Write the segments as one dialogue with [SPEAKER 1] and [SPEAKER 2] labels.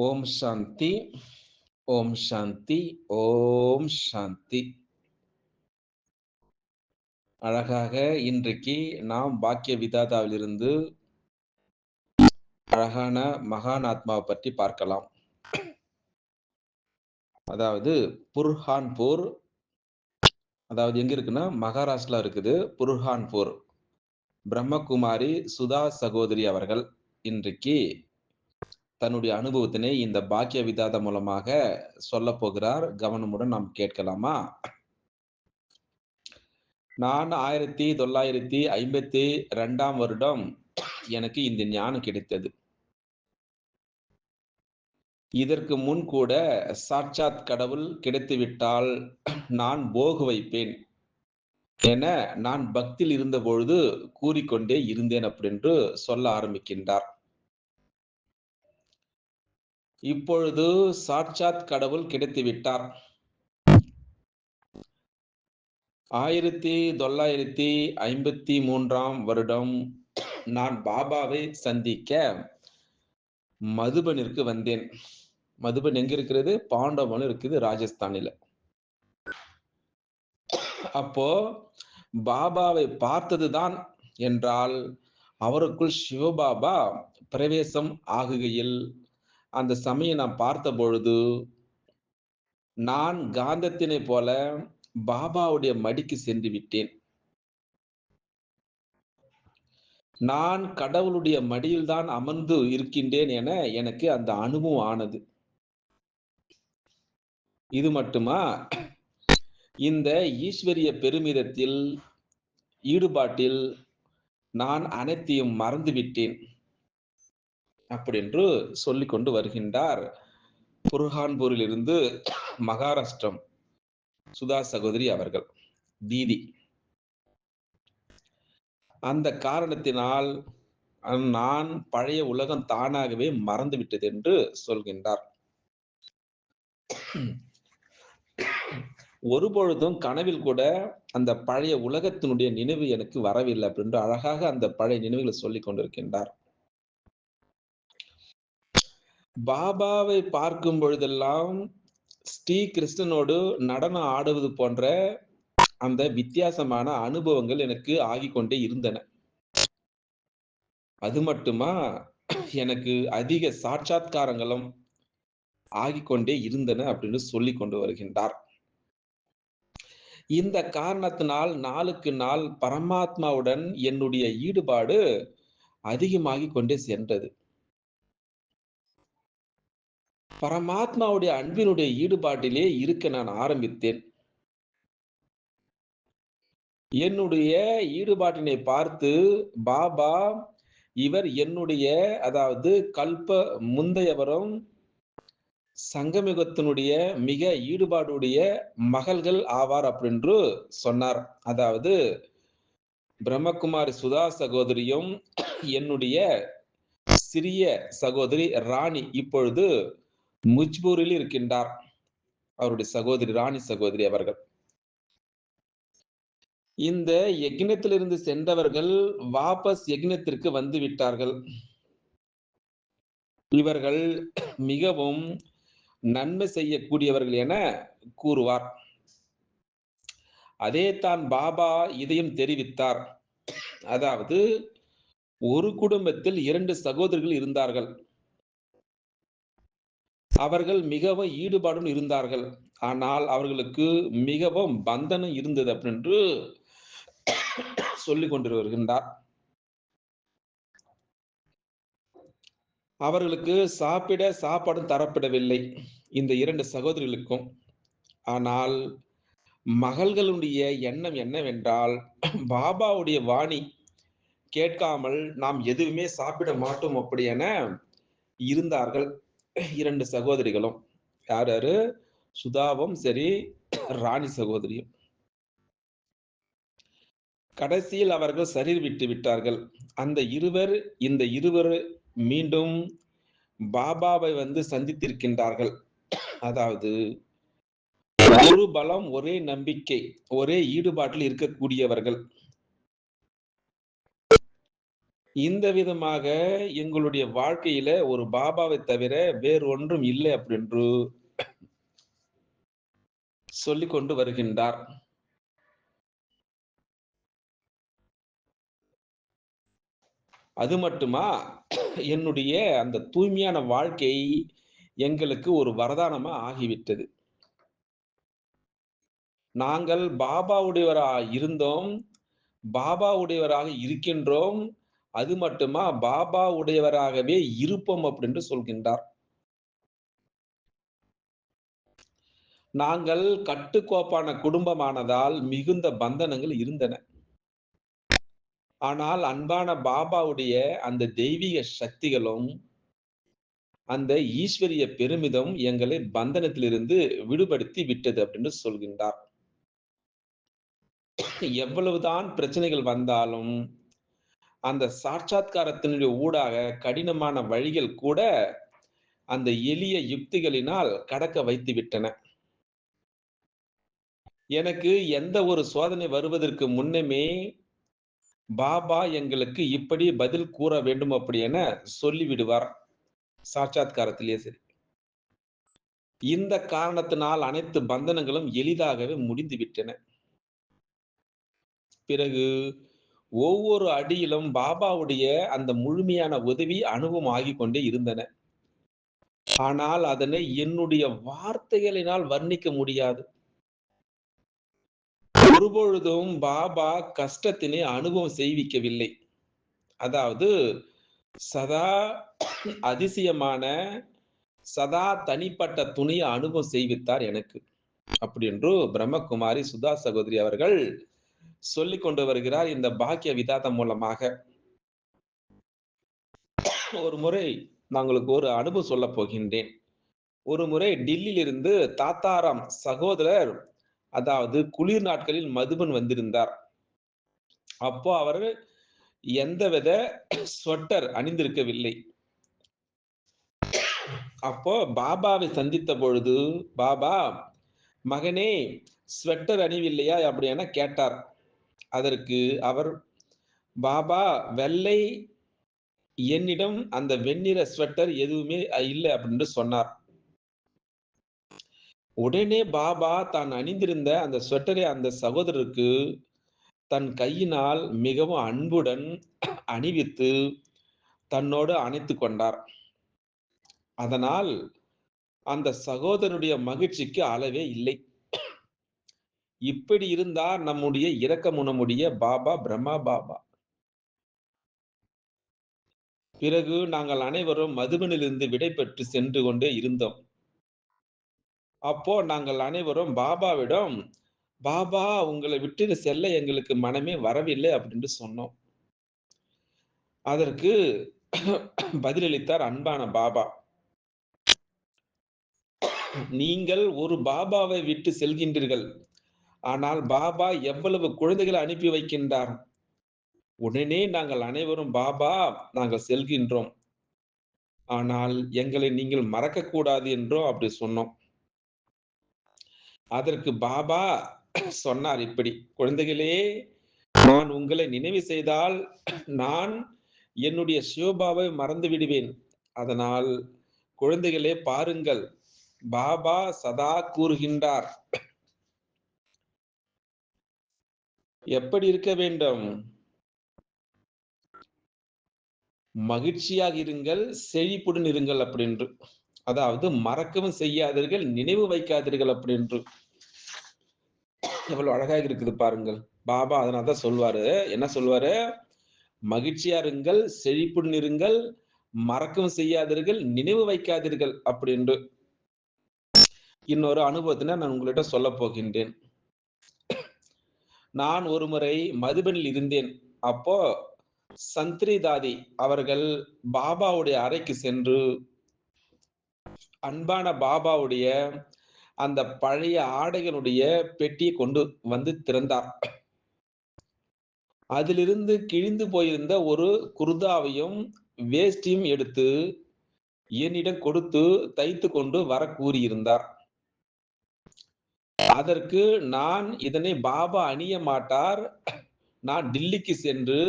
[SPEAKER 1] ஓம் சாந்தி, ஓம் சாந்தி, ஓம் சாந்தி. அழகாக இன்றைக்கு நாம் பாக்கிய விதாதாவிலிருந்து அழகான மகான் ஆத்மாவை பற்றி பார்க்கலாம். அதாவது புர்ஹான்பூர், அதாவது எங்க இருக்குன்னா மகாராஷ்டிரா இருக்குது. புர்ஹான்பூர் பிரம்மகுமாரி சுதா சகோதரி அவர்கள் இன்றைக்கு தன்னுடைய அனுபவத்தினை இந்த பாக்கிய விதாதா மூலமாக சொல்ல போகிறார். கவனமுடன் நாம் கேட்கலாமா? நான் 1952 வருடம் எனக்கு இந்த ஞானம் கிடைத்தது. இதற்கு முன் கூட சாட்சாத் கடவுள் கிடைத்துவிட்டால் நான் போகு வைப்பேன் என நான் பக்தியில் இருந்த பொழுது கூறிக்கொண்டே இருந்தேன் அப்படின்னு சொல்ல ஆரம்பிக்கின்றார். இப்பொழுது சாட்சாத் கடவுள் கிடைத்துவிட்டார். 1953 வருடம் நான் பாபாவை சந்திக்க மதுபனிற்கு வந்தேன். மதுபன் எங்க இருக்கிறது? பாண்டவன் இருக்குது, ராஜஸ்தானில. அப்போ பாபாவை பார்த்ததுதான் என்றால் அவருக்குள் சிவபாபா பிரவேசம் ஆகுகையில் அந்த சமயம் நான் பார்த்த பொழுது நான் காந்தத்தினை போல பாபாவுடைய மடிக்கு சென்று விட்டேன். நான் கடவுளுடைய மடியில் தான் அமர்ந்து இருக்கின்றேன் என எனக்கு அந்த அனுபவம் ஆனது. இது மட்டுமா, இந்த ஈஸ்வரிய பெருமிதத்தில் ஈடுபாட்டில் நான் அனைத்தையும் மறந்துவிட்டேன் அப்படின்று சொல்லிக் கொண்டு வருகின்றார். புர்ஹான்பூரிலிருந்து மகாராஷ்டிரம் சுதா சகோதரி அவர்கள், தீதி. அந்த காரணத்தினால் நான் பழைய உலகம் தானாகவே மறந்துவிட்டது என்று சொல்கின்றார். ஒருபொழுதும் கனவில் கூட அந்த பழைய உலகத்தினுடைய நினைவு எனக்கு வரவில்லை அப்படின்னு அழகாக அந்த பழைய நினைவுகளை சொல்லிக் கொண்டிருக்கின்றார். பாபாவை பார்க்கும் பொழுதெல்லாம் ஸ்ரீ கிருஷ்ணனோடு நடனம் ஆடுவது போன்ற அந்த வித்தியாசமான அனுபவங்கள் எனக்கு ஆகிக்கொண்டே இருந்தன. அது மட்டுமா, எனக்கு அதிக சாட்சாத்காரங்களும் ஆகிக்கொண்டே இருந்தன அப்படின்னு சொல்லிக் கொண்டு வருகின்றார். இந்த காரணத்தினால் நாளுக்கு நாள் பரமாத்மாவுடன் என்னுடைய ஈடுபாடு அதிகமாகிக் கொண்டே சென்றது. பரமாத்மாவுடைய அன்பினுடைய ஈடுபாட்டிலே இருக்க நான் ஆரம்பித்தேன். என்னுடைய ஈடுபாட்டினை பார்த்து பாபா இவர் என்னுடைய, அதாவது கல்ப முந்தையவரும் சங்கமிகத்தினுடைய மிக ஈடுபாடுடைய மகள்கள் ஆவார் அப்படின்று சொன்னார். அதாவது பிரம்மகுமாரி சுதா சகோதரியும் என்னுடைய சிறிய சகோதரி ராணி இப்பொழுது முஜ்பூரில் இருக்கின்றார். அவருடைய சகோதரி ராணி சகோதரி அவர்கள். இந்த யக்ஞத்திலிருந்து சென்றவர்கள் வாபஸ் யக்ஞத்திற்கு வந்து விட்டார்கள். இவர்கள் மிகவும் நன்மை செய்யக்கூடியவர்கள் என கூறுவார். அதே தான் பாபா இதையும் தெரிவித்தார். அதாவது ஒரு குடும்பத்தில் 2 சகோதரர்கள் இருந்தார்கள். அவர்கள் மிகவும் ஈடுபாடும் இருந்தார்கள். ஆனால் அவர்களுக்கு மிகவும் பந்தனம் இருந்தது அப்படின்னு சொல்லிக் கொண்டு வருகின்றார். அவர்களுக்கு சாப்பிட சாப்பாடும் தரப்படவில்லை, இந்த 2 சகோதரிகளுக்கும். ஆனால் மகள்களுடைய எண்ணம் என்னவென்றால், பாபாவுடைய வாணி கேட்காமல் நாம் எதுவுமே சாப்பிட மாட்டோம் அப்படி என இருந்தார்கள் 2 சகோதரிகளும். யார் யாரு? சுதாவும் சரி, ராணி சகோதரியும். கடைசியில் அவர்கள் சரீர் விட்டு விட்டார்கள். அந்த இந்த இருவர் மீண்டும் பாபாவை வந்து சந்தித்திருக்கின்றார்கள். அதாவது ஒரு பலம், ஒரே நம்பிக்கை, ஒரே ஈடுபாட்டில் இருக்கக்கூடியவர்கள். இந்த விதமாக எங்களுடைய வாழ்க்கையில ஒரு பாபாவை தவிர வேறு ஒன்றும் இல்லை அப்படின்று சொல்லிக் கொண்டு வருகின்றார். அது மட்டுமா, என்னுடைய அந்த தூய்மையான வாழ்க்கை எங்களுக்கு ஒரு வரதானமா ஆகிவிட்டது. நாங்கள் பாபாவுடையவரா இருந்தோம். பாபா உடையவராக இருக்கின்றோம். அது மட்டுமா, பாபா உடையவராகவே இருப்போம் அப்படின்னு சொல்கின்றார். நாங்கள் கட்டுக்கோப்பான குடும்பமானதால் மிகுந்த பந்தனங்கள் இருந்தன. ஆனால் அன்பான பாபாவுடைய அந்த தெய்வீக சக்திகளும், அந்த ஈஸ்வரிய பெருமிதம் எங்களை பந்தனத்திலிருந்து விடுபடுத்தி விட்டது அப்படின்னு சொல்கின்றார். எவ்வளவுதான் பிரச்சனைகள் வந்தாலும், அந்த சாட்சாத்காரத்தினுடைய ஊடாக கடினமான வழிகள் கூட அந்த எளிய யுக்திகளினால் கடக்க வைத்து விட்டன. எனக்கு எந்த ஒரு சோதனை வருவதற்கு முன்னமே, பாபா எங்களுக்கு இப்படி பதில் கூற வேண்டும் அப்படி என சொல்லிவிடுவார். சாட்சாத்காரத்திலேயே சரி. இந்த காரணத்தினால் அனைத்து பந்தனங்களும் எளிதாகவே முடிந்து விட்டன. பிறகு ஒவ்வொரு அடியிலும் பாபாவுடைய அந்த முழுமையான உதவி அனுபவம் ஆகிக் கொண்டே இருந்தன. ஆனால் அதனை என்னுடைய வார்த்தைகளினால் வர்ணிக்க முடியாது. ஒருபொழுதும் பாபா கஷ்டத்தினை அனுபவம் செய்விக்கவில்லை. அதாவது சதா அதிசயமான, சதா தனிப்பட்ட துணைய அனுபவம் செய்வித்தார் எனக்கு. அப்படி என்று பிரம்மகுமாரி சுதா சகோதரி அவர்கள் சொல்லிக் கொண்டு வருகிறார் இந்த பாக்கிய விதாதம் மூலமாக. ஒரு முறை நான் உங்களுக்கு ஒரு அனுபவம் சொல்லப் போகின்றேன். ஒரு முறை டில்லியிலிருந்து தாத்தாராம் சகோதரர், அதாவது குளிர் நாட்களில் மதுபன் வந்திருந்தார். அப்போ அவர் எந்தவித ஸ்வெட்டர் அணிந்திருக்கவில்லை. அப்போ பாபாவை சந்தித்த பொழுது, "பாபா, மகனே ஸ்வெட்டர் அணிவில்லையா?" அப்படி என கேட்டார். அதற்கு அவர், "பாபா, வெள்ளை என்னிடம் அந்த வெண்ணிற ஸ்வெட்டர் எதுவுமே இல்ல" அப்படின்னு சொன்னார். உடனே பாபா தான் அணிந்திருந்த அந்த ஸ்வெட்டரை அந்த சகோதரருக்கு தன் கையினால் மிகவும் அன்புடன் அணிவித்து தன்னோடு அணைத்துக் கொண்டார். அதனால் அந்த சகோதரனுடைய மகிழ்ச்சிக்கு அளவே இல்லை. இப்படி இருந்தார் நம்முடைய இரக்கமுணமுடைய பாபா பிரம்மா பாபா. பிறகு நாங்கள் அனைவரும் மதுபனிலிருந்து விடை பெற்று சென்று கொண்டே இருந்தோம். அப்போ நாங்கள் அனைவரும் பாபாவிடம், "பாபா, உங்களை விட்டு செல்ல எங்களுக்கு மனமே வரவில்லை" அப்படின்னு சொன்னோம். அதற்கு பதிலளித்தார் அன்பான பாபா. "நீங்கள் ஒரு பாபாவை விட்டு செல்கின்றீர்கள். ஆனால் பாபா எவ்வளவு குழந்தைகளை அனுப்பி வைக்கின்றார். உடனே நாங்கள் அனைவரும், பாபா, நாங்கள் செல்கின்றோம். ஆனால் எங்களை நீங்கள் மறக்கக்கூடாது" என்றோம் அப்படி சொன்னோம். அதற்கு பாபா சொன்னார் இப்படி, "குழந்தைகளே, நான் உங்களை நினைவு செய்தால் நான் என்னுடைய சிவபாபாவை மறந்து விடுவேன். அதனால் குழந்தைகளே பாருங்கள், பாபா சதா கூறுகின்றார், எப்படி இருக்க வேண்டும்? மகிழ்ச்சியாக இருங்கள், செழிப்புடன் இருங்கள்" அப்படின்று. அதாவது மறக்கவும் செய்யாதீர்கள், நினைவு வைக்காதீர்கள் அப்படின்று. எவ்வளவு அழகாக இருக்குது பாருங்கள். பாபா அதனால தான் சொல்வாரு. என்ன சொல்வாரு? "மகிழ்ச்சியா இருங்கள், செழிப்புடன் இருங்கள், மறக்கவும் செய்யாதீர்கள், நினைவு வைக்காதீர்கள்" அப்படின்று. இன்னொரு அனுபவத்தினை நான் உங்களிடம் சொல்லப் போகின்றேன். நான் ஒருமுறை மதுபனில் இருந்தேன். அப்போ சந்திரி தாதி அவர்கள் பாபாவுடைய அறைக்கு சென்று, அன்பான பாபாவுடைய அந்த பழைய ஆடைகளுடைய பெட்டியை கொண்டு வந்து திறந்தார். அதிலிருந்து கிழிந்து போயிருந்த ஒரு குர்தாவையும், வேஷ்டியும் எடுத்து என்னிடம் கொடுத்து தைத்துக் கொண்டு வர கூறியிருந்தார். அதற்கு நான், இதனை பாபா அணிய மாட்டார். நான் டில்லிக்கு சென்று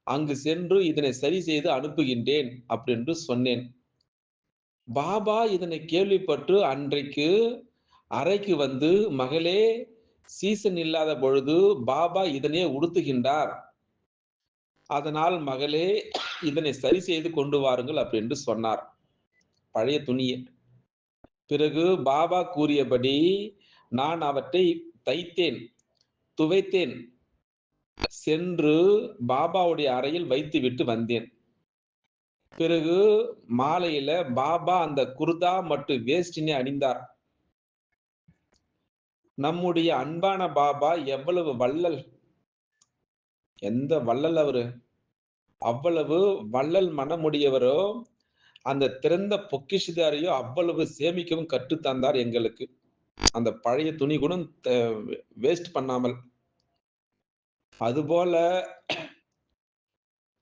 [SPEAKER 1] அங்கு சென்று இதனை சரி செய்து அனுப்புகின்றேன் அப்படின்னு சொன்னேன். பாபா இதனை கேள்விப்பட்டு அன்றைக்கு அறைக்கு வந்து, மகளே, சீசன் இல்லாத பொழுது பாபா இதனையே உடுத்துகின்றார். அதனால் மகளே, இதனை சரி செய்து கொண்டு வாருங்கள் அப்படின்னு சொன்னார். பழைய துணிய. பிறகு பாபா கூறியபடி நான் அவற்றை தைத்தேன், துவைத்தேன். சென்று பாபாவுடைய அறையில் வைத்துவிட்டு வந்தேன். பிறகு மாலையில பாபா அந்த குர்தா மற்றும் வேஷ்டினை அணிந்தார். நம்முடைய அன்பான பாபா எவ்வளவு வள்ளல்! எந்த வள்ளல் அவரு! அவ்வளவு வள்ளல் மனமுடையவரோ, அந்த திறந்த பொக்கிஷதாரியோ அவ்வளவு சேமிக்கவும் கற்றுத் தந்தார் எங்களுக்கு. அந்த பழைய துணி கூட வேஸ்ட் பண்ணாமல். அதுபோல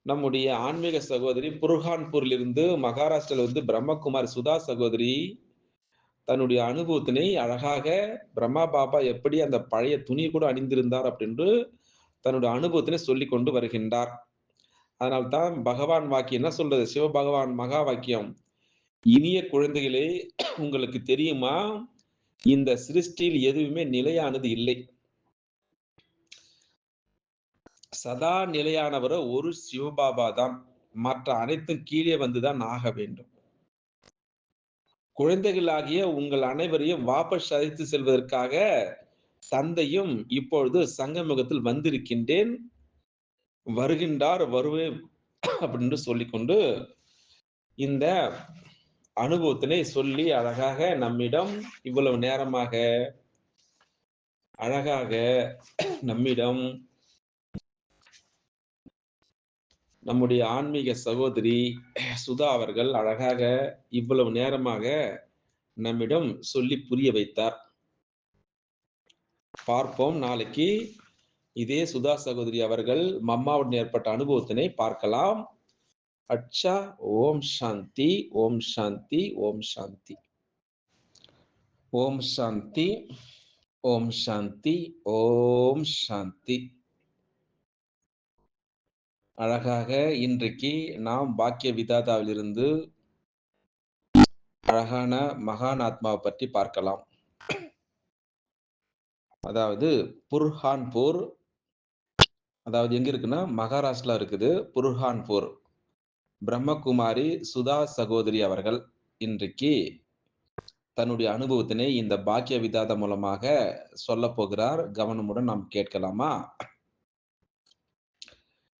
[SPEAKER 1] நம்முடைய ஆன்மீக சகோதரி புர்ஹான்பூரிலிருந்து மகாராஷ்டிரால வந்து பிரம்மகுமாரி சுதா சகோதரி தன்னுடைய அனுபவத்தினை அழகாக பிரம்மா பாபா எப்படி அந்த பழைய துணி கூட அணிந்திருந்தார் அப்படின்னு தன்னுடைய அனுபவத்தினை சொல்லிக் கொண்டு வருகின்றார். அதனால்தான் பகவான் வாக்கியம் என்ன சொல்றது? சிவபகவான் மகா வாக்கியம். இனிய குழந்தைகளே, உங்களுக்கு தெரியுமா? இந்த சிருஷ்டியில் எதுவுமே நிலையானது இல்லை. சதா நிலையானவரோ ஒரு சிவபாபா தான். மற்ற அனைத்தும் கீழே வந்துதான் ஆக வேண்டும். குழந்தைகளாகிய உங்கள் அனைவரையும் வாபஸ் அழைத்து செல்வதற்காக தந்தையும் இப்பொழுது சங்கமுகத்தில் வந்திருக்கின்றேன். வருகின்றார், வருவேன் அப்படின்னு சொல்லிக்கொண்டு இந்த அனுபவத்தினை சொல்லி அழகாக நம்மிடம் இவ்வளவு நேரமாக அழகாக நம்மிடம் நம்முடைய ஆன்மீக சகோதரி சுதா அவர்கள் அழகாக இவ்வளவு நேரமாக நம்மிடம் சொல்லி புரிய வைத்தார். பார்ப்போம் நாளைக்கு இதே சுதா சகோதரி அவர்கள் மம்மாவுடன் ஏற்பட்ட அனுபவத்தினை பார்க்கலாம். அச்சா. ஓம் சாந்தி, ஓம் சாந்தி, ஓம் சாந்தி. ஓம் சாந்தி, ஓம் சாந்தி, ஓம் சாந்தி. அழகாக இன்றைக்கு நாம் பாக்கிய விதாதாவிலிருந்து அழகான மகான் ஆத்மாவை பற்றி பார்க்கலாம். அதாவது புர்ஹான்பூர், அதாவது எங்க இருக்குன்னா மகாராஷ்டிரா இருக்குது. புர்ஹான்பூர் பிரம்மகுமாரி சுதா சகோதரி அவர்கள் இன்றைக்கு தன்னுடைய அனுபவத்தினை இந்த பாக்கிய விதாதா மூலமாக சொல்லப் போகிறார். கவனமுடன் நாம் கேட்கலாமா?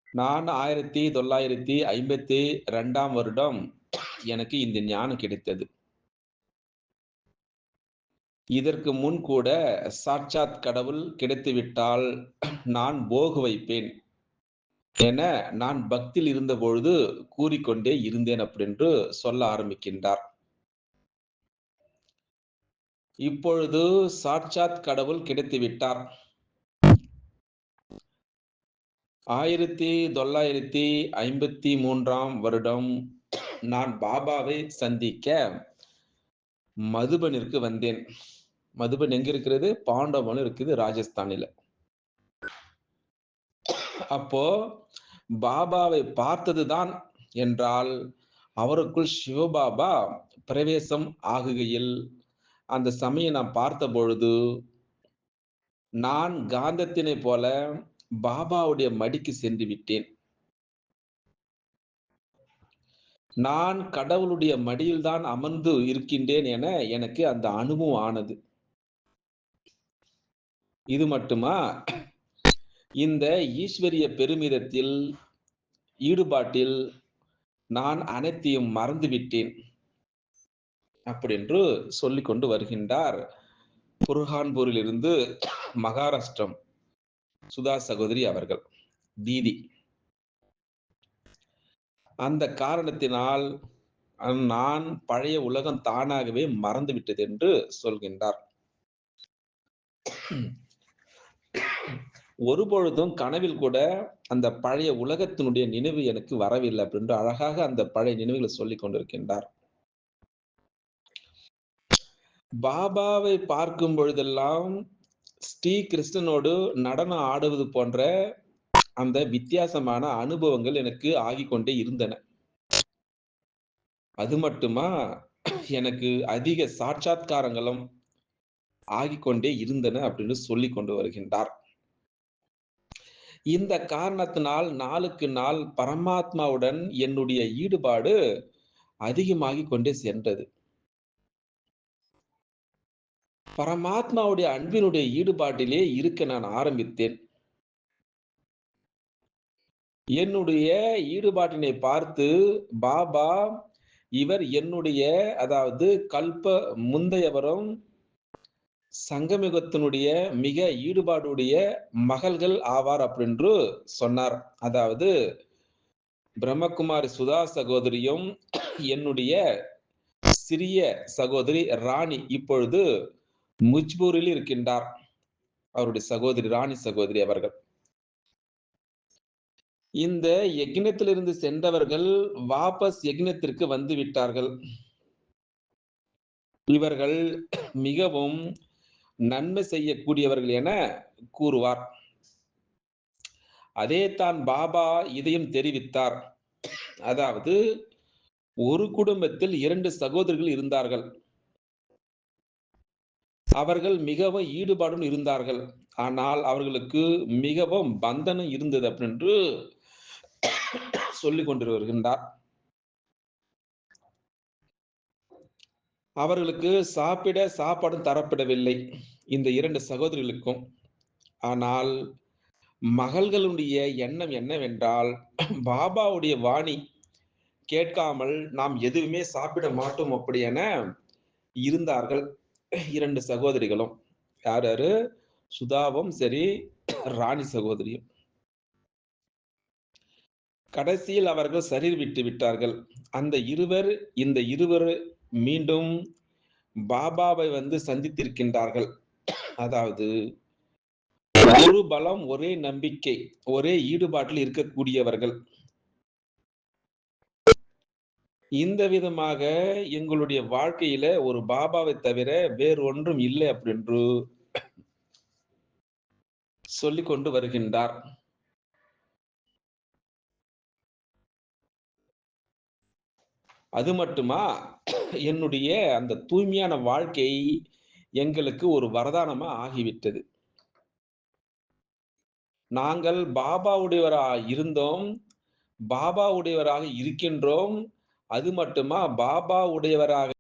[SPEAKER 1] நான் 1952ஆம் வருடம் எனக்கு இந்த ஞானம் கிடைத்தது. இதற்கு முன் கூட சாட்சாத் கடவுள் கிடைத்துவிட்டால் நான் போகு வைப்பேன் என நான் பக்தியில் இருந்தபொழுது கூறிக்கொண்டே இருந்தேன் அப்படின்னு சொல்ல ஆரம்பிக்கின்றார். இப்பொழுது சாட்சாத் கடவுள் கிடைத்துவிட்டார். 1953ஆம் வருடம் நான் பாபாவை சந்திக்க மதுபனிற்கு வந்தேன். மதுபன் எங்க இருக்கிறது? பாண்டவன் இருக்குது ராஜஸ்தானில. அப்போ பாபாவை பார்த்ததுதான் என்றால் அவருக்குள் சிவபாபா பிரவேசம் ஆகுகையில் அந்த சமயம் நான் பார்த்த பொழுது நான் காந்தத்தினை போல பாபாவுடைய மடிக்கு சென்று விட்டேன். நான் கடவுளுடைய மடியில் தான் அமர்ந்து இருக்கின்றேன் என எனக்கு அந்த அனுபவம் ஆனது. இது மட்டுமா? இந்த ஈஸ்வரிய பெருமிதத்தில் ஈடுபாட்டில் நான் அனைத்தையும் மறந்துவிட்டேன் அப்படின்று சொல்லிக் கொண்டு வருகின்றார். புர்ஹான்பூரிலிருந்து மகாராஷ்டிரம் சுதா சகோதரி அவர்கள், தீதி. அந்த காரணத்தினால் நான் பழைய உலகம் தானாகவே மறந்துவிட்டது என்று சொல்கின்றார். ஒருபொழுதும் கனவில் கூட அந்த பழைய உலகத்தினுடைய நினைவு எனக்கு வரவில்லை அப்படின்னு அழகாக அந்த பழைய நினைவுகளை சொல்லிக் கொண்டிருக்கின்றார். பாபாவை பார்க்கும் பொழுதெல்லாம் ஸ்ரீ கிருஷ்ணனோடு நடனம் ஆடுவது போன்ற அந்த வித்தியாசமான அனுபவங்கள் எனக்கு ஆகிக்கொண்டே இருந்தன. அது மட்டுமா, எனக்கு அதிக சாட்சாத்காரங்களும் ஆகிக்கொண்டே இருந்தன அப்படின்னு சொல்லிக் கொண்டு வருகின்றார். இந்த காரணத்தினால் நாளுக்கு நாள் பரமாத்மாவுடன் என்னுடைய ஈடுபாடு அதிகமாகிக் கொண்டே சென்றது. பரமாத்மாவுடைய அன்பினுடைய ஈடுபாட்டிலே இருக்க நான் ஆரம்பித்தேன். என்னுடைய ஈடுபாட்டினை பார்த்து பாபா, இவர் என்னுடைய அதாவது முந்தையவரும் சங்கமிகத்தினுடைய மிக ஈடுபாடுடைய மகள்கள் ஆவார் அப்படின்று சொன்னார். அதாவது பிரம்மகுமாரி சுதா சகோதரியும், என்னுடைய சிறிய சகோதரி ராணி இப்பொழுது முஜ்பூரில் இருக்கின்றார். அவருடைய சகோதரி ராணி சகோதரி அவர்கள். இந்த யக்ஞத்திலிருந்து சென்றவர்கள் வாபஸ் யக்ஞத்திற்கு வந்து விட்டார்கள். இவர்கள் மிகவும் நன்மை செய்யக்கூடியவர்கள் என கூறுவார். அதேதான் பாபா இதையும் தெரிவித்தார். அதாவது ஒரு குடும்பத்தில் 2 சகோதரர்கள் இருந்தார்கள். அவர்கள் மிகவும் ஈடுபாடுடன் இருந்தார்கள். ஆனால் அவர்களுக்கு மிகவும் பந்தனம் இருந்தது அப்படின்று சொல்லிக் கொண்டு வருகின்றார். அவர்களுக்கு சாப்பிட சாப்பாடும் தரப்படவில்லை. இந்த 2 சகோதரிகளுக்கும். ஆனால் மகள்களுடைய எண்ணம் என்னவென்றால், பாபாவுடைய வாணி கேட்காமல் நாம் எதுவுமே சாப்பிட மாட்டோம் அப்படி என இருந்தார்கள் 2 சகோதரிகளும். யார் யாரு? சுதாவும் சரி, ராணி சகோதரியும். கடைசியில் அவர்கள் சரீர் விட்டு விட்டார்கள். இந்த இருவர் மீண்டும் பாபாவை வந்து சந்தித்திருக்கின்றார்கள். அதாவது ஒரு பலம், ஒரே நம்பிக்கை, ஒரே ஈடுபாட்டில் இருக்கக்கூடியவர்கள். இந்த விதமாக எங்களுடைய வாழ்க்கையில ஒரு பாபாவை தவிர வேறு ஒன்றும் இல்லை அப்படின்று சொல்லிக் கொண்டு வருகின்றார். அது மட்டுமா, என்னுடைய அந்த தூய்மையான வாழ்க்கை எங்களுக்கு ஒரு வரதானமா ஆகிவிட்டது. நாங்கள் பாபாவுடையவராக இருந்தோம், பாபாவுடையவராக இருக்கின்றோம். அது மட்டுமா, பாபாவுடையவராக